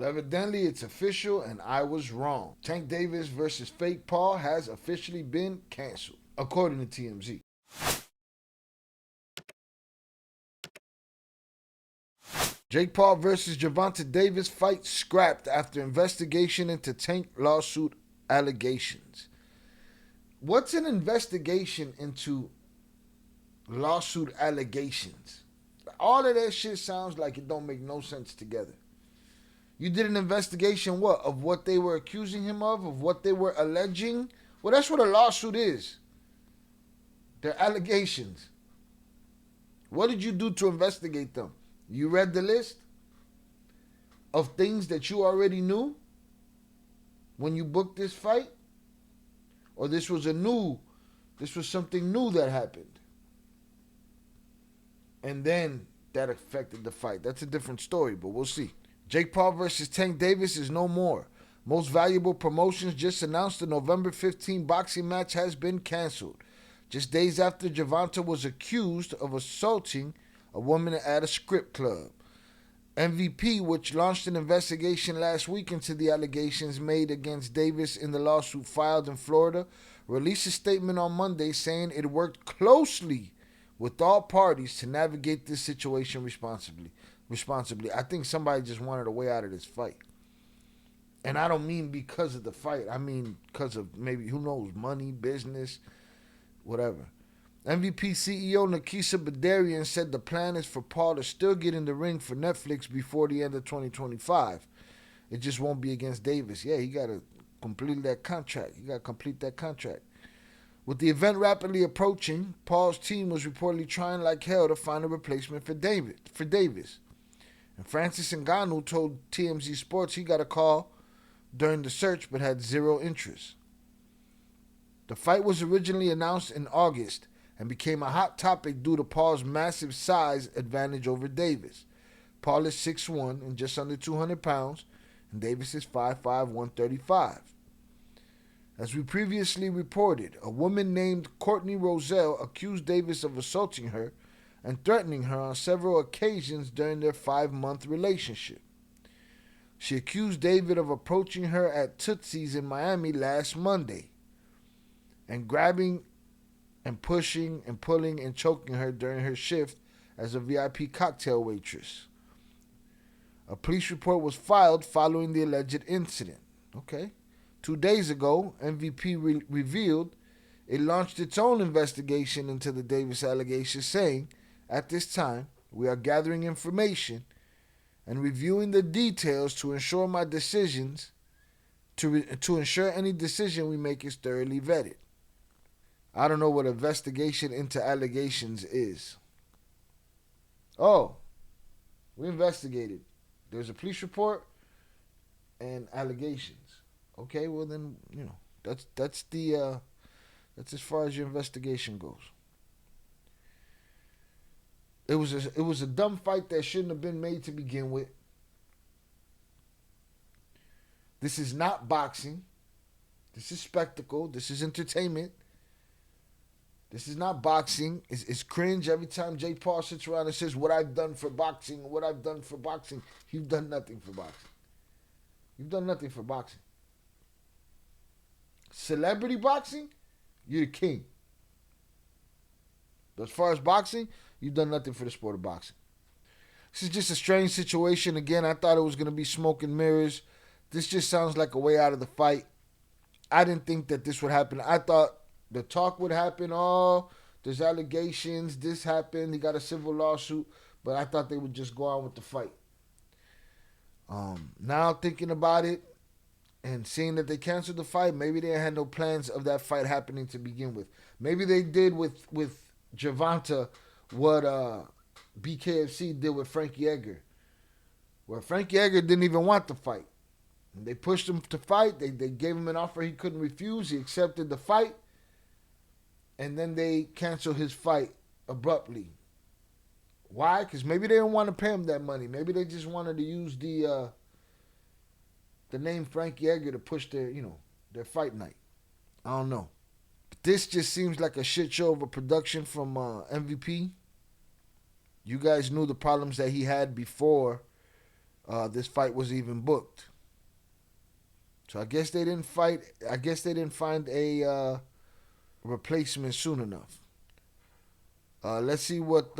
Well, evidently it's official and I was wrong. Tank Davis versus Fake Paul has officially been canceled, according to TMZ. Jake Paul versus Gervonta Davis fight scrapped after investigation into Tank lawsuit allegations. What's an investigation into lawsuit allegations? All of that shit sounds like it don't make no sense together. You did an investigation, what? Of what they were accusing him of what they were alleging? Well, that's what a lawsuit is. They're allegations. What did you do to investigate them? You read the list of things that you already knew when you booked this fight? Or this was something new that happened? And then that affected the fight. That's a different story, but we'll see. Jake Paul versus Tank Davis is no more. Most Valuable Promotions just announced the November 15 boxing match has been canceled, just days after Gervonta was accused of assaulting a woman at a strip club. MVP, which launched an investigation last week into the allegations made against Davis in the lawsuit filed in Florida, released a statement on Monday saying it worked closely with all parties to navigate this situation responsibly. I think somebody just wanted a way out of this fight. And I don't mean because of the fight. I mean because of maybe, who knows, money, business, whatever. MVP CEO Nakisa Badarian said the plan is for Paul to still get in the ring for Netflix before the end of 2025. It just won't be against Davis. Yeah, he got to complete that contract. With the event rapidly approaching, Paul's team was reportedly trying like hell to find a replacement for Davis. And Francis Ngannou told TMZ Sports he got a call during the search but had zero interest. The fight was originally announced in August and became a hot topic due to Paul's massive size advantage over Davis. Paul is 6'1" and just under 200 pounds, and Davis is 5'5", 135. As we previously reported, a woman named Courtney Roselle accused Davis of assaulting her and threatening her on several occasions during their 5-month relationship. She accused David of approaching her at Tootsie's in Miami last Monday and grabbing and pushing and pulling and choking her during her shift as a VIP cocktail waitress. A police report was filed following the alleged incident. 2 days ago, MVP revealed it launched its own investigation into the Davis allegations, saying, "At this time, we are gathering information and reviewing the details to ensure my decisions, to ensure any decision we make is thoroughly vetted." I don't know what investigation into allegations is. Oh, we investigated. There's a police report and allegations. Okay, well then, that's as far as your investigation goes. It was a dumb fight that shouldn't have been made to begin with. This is not boxing. This is spectacle. This is entertainment. This is not boxing. It's cringe every time Jake Paul sits around and says, "What I've done for boxing, what I've done for boxing." You've done nothing for boxing. You've done nothing for boxing. Celebrity boxing, you're the king. But as far as boxing, you've done nothing for the sport of boxing. This is just a strange situation. Again, I thought it was going to be smoke and mirrors. This just sounds like a way out of the fight. I didn't think that this would happen. I thought the talk would happen. Oh, there's allegations. This happened. He got a civil lawsuit. But I thought they would just go on with the fight. Now thinking about it and seeing that they canceled the fight, maybe they had no plans of that fight happening to begin with. Maybe they did with Gervonta what BKFC did with Frankie Edgar, where Frankie Edgar didn't even want the fight. And they pushed him to fight. They gave him an offer he couldn't refuse. He accepted the fight. And then they canceled his fight abruptly. Why? Because maybe they didn't want to pay him that money. Maybe they just wanted to use the name Frankie Edgar to push their fight night. I don't know. But this just seems like a shit show of a production from MVP. You guys knew the problems that he had before this fight was even booked. So I guess they didn't fight. I guess they didn't find a replacement soon enough. Let's see what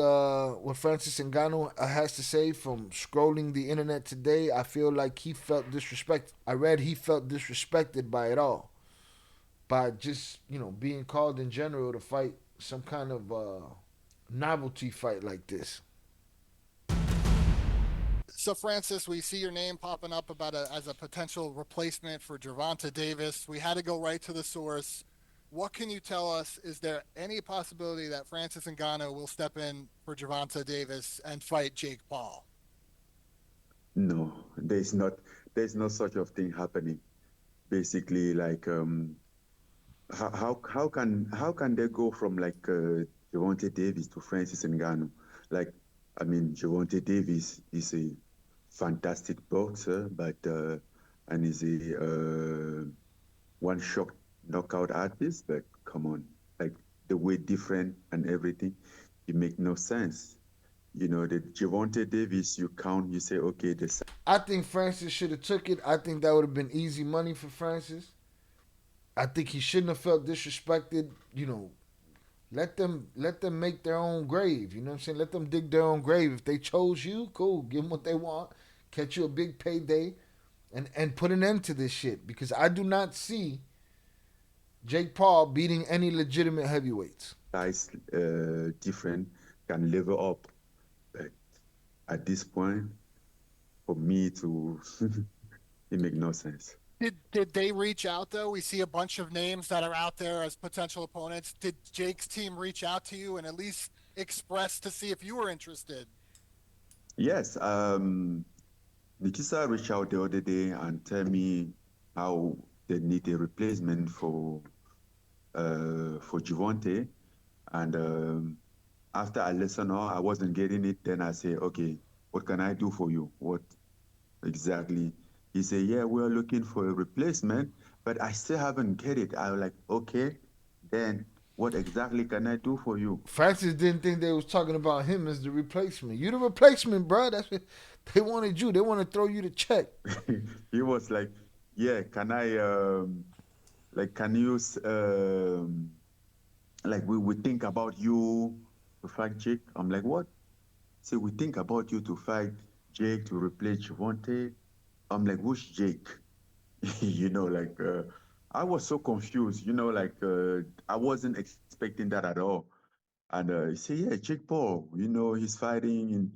Francis Ngannou has to say from scrolling the internet today. I feel like he felt disrespect. I read he felt disrespected by it all, by just being called in general to fight some kind of novelty fight like this. So, Francis, we see your name popping up as a potential replacement for Gervonta Davis. We had to go right to the source. What can you tell us? Is there any possibility that Francis Ngannou will step in for Gervonta Davis and fight Jake Paul? No, there's no such of thing happening. Basically, like how can they go from like Gervonta Davis to Francis Ngannou? Like, I mean, Gervonta Davis is a fantastic boxer, but and is a one shot knockout artist. But come on, like the weight different and everything, it make no sense. The Gervonta Davis, you count, you say, okay, the I think Francis should have took it. I think that would have been easy money for Francis. I think he shouldn't have felt disrespected. Let them make their own grave. You know what I'm saying? Let them dig their own grave. If they chose you, cool. Give them what they want. Catch you a big payday, and put an end to this shit. Because I do not see Jake Paul beating any legitimate heavyweights. size different can level up. But at this point, for me to, it make no sense. Did they reach out though? We see a bunch of names that are out there as potential opponents. Did Jake's team reach out to you and at least express to see if you were interested? Yes, Nikisa reached out the other day and tell me how they need a replacement for Givante. And after I listened, I wasn't getting it. Then I say, okay, what can I do for you? What exactly? He said, yeah, we're looking for a replacement, but I still haven't get it. I was like, okay, then what exactly can I do for you? Francis didn't think they was talking about him as the replacement. You the replacement, bro. That's what they wanted you. They want to throw you the check. He was like, yeah, can you, like, we think about you to fight Jake? I'm like, what? Say, we think about you to fight Jake to replace Javante. I'm like, who's Jake? Like, I was so confused, like, I wasn't expecting that at all. And he said, yeah, Jake Paul, he's fighting. And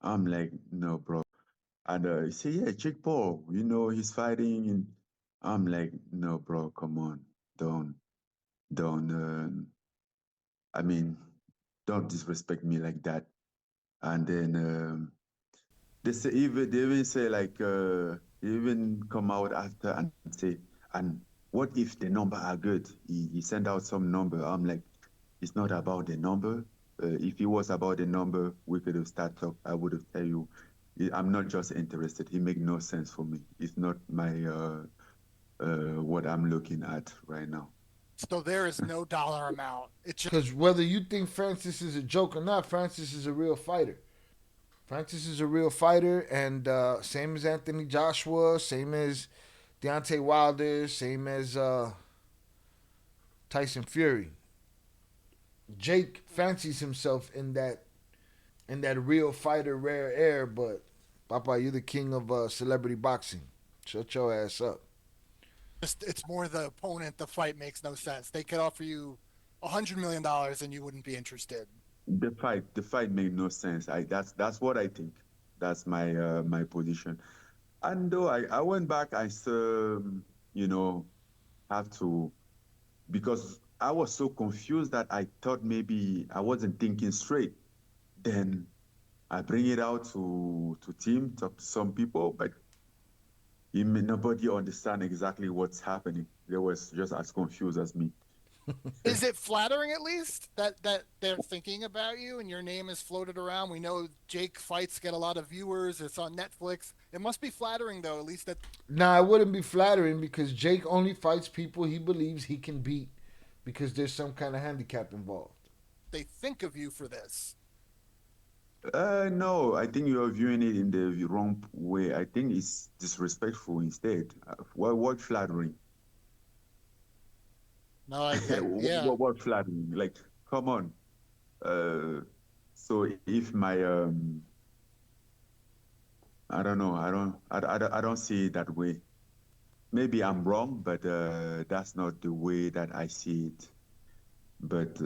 I'm like, no, bro. And he said, yeah, Jake Paul, he's fighting. And I'm like, no, bro, come on. Don't, don't, I mean, don't disrespect me like that. And then they even say like they even come out after and say, and what if the number are good? He sent out some number. I'm like, it's not about the number. If it was about the number, we could have started talk. I would have tell you, I'm not just interested. It make no sense for me. It's not my what I'm looking at right now. So there is no dollar amount. It's just Because whether you think Francis is a joke or not, Francis is a real fighter. Francis is a real fighter, and same as Anthony Joshua, same as Deontay Wilder, same as Tyson Fury. Jake fancies himself in that real fighter rare air, but Papa, you're the king of celebrity boxing. Shut your ass up. it's more the opponent. The fight makes no sense. They could offer you $100 million and you wouldn't be interested. The fight made no sense. That's what I think. That's my position. And though I went back, I still, you know, have to, because I was so confused that I thought maybe I wasn't thinking straight. Then I bring it out to team, talk to some people, but nobody understand exactly what's happening. They was just as confused as me. Is it flattering at least that they're thinking about you and your name is floated around? We know Jake fights get a lot of viewers. It's on Netflix. It must be flattering though, at least that Now, it wouldn't be flattering because Jake only fights people he believes he can beat because there's some kind of handicap involved. they think of you for this. No, I think you're viewing it in the wrong way. I think it's disrespectful instead. What flattering? No, yeah. What flattering? Like, come on. Uh, so if my I don't know. I don't see it that way. Maybe I'm wrong, but that's not the way that I see it. But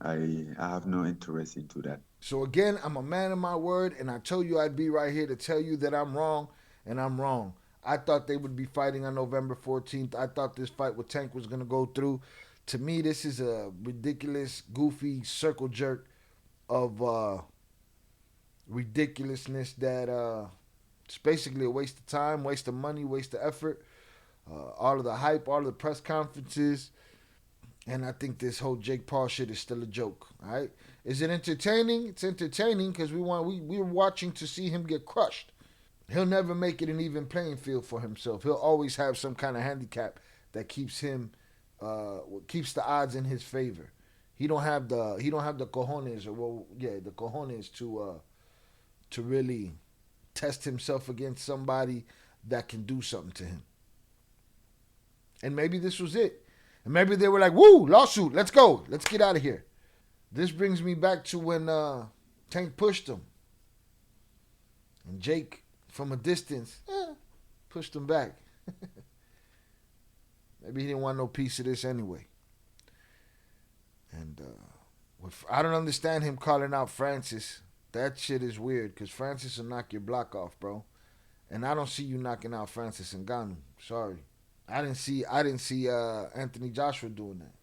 I have no interest into that. So again, I'm a man of my word, and I told you I'd be right here to tell you that I'm wrong, and I'm wrong. I thought they would be fighting on November 14th. I thought this fight with Tank was going to go through. To me, this is a ridiculous, goofy circle jerk of ridiculousness that it's basically a waste of time, waste of money, waste of effort. All of the hype, all of the press conferences, and I think this whole Jake Paul shit is still a joke. All right, is it entertaining? It's entertaining because we're watching to see him get crushed. He'll never make it an even playing field for himself. He'll always have some kind of handicap that keeps him keeps the odds in his favor. He don't have the cojones, or well, yeah, the cojones to really test himself against somebody that can do something to him. And maybe this was it. And maybe they were like, "Woo, lawsuit, let's go, let's get out of here." This brings me back to when Tank pushed him, and Jake, from a distance, pushed him back. Maybe he didn't want no piece of this anyway. And I don't understand him calling out Francis. That shit is weird because Francis will knock your block off, bro. And I don't see you knocking out Francis Ngannou. Sorry, I didn't see Anthony Joshua doing that.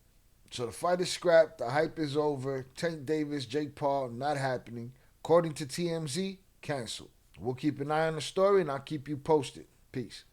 So the fight is scrapped. The hype is over. Tank Davis, Jake Paul, not happening. According to TMZ, canceled. We'll keep an eye on the story and I'll keep you posted. Peace.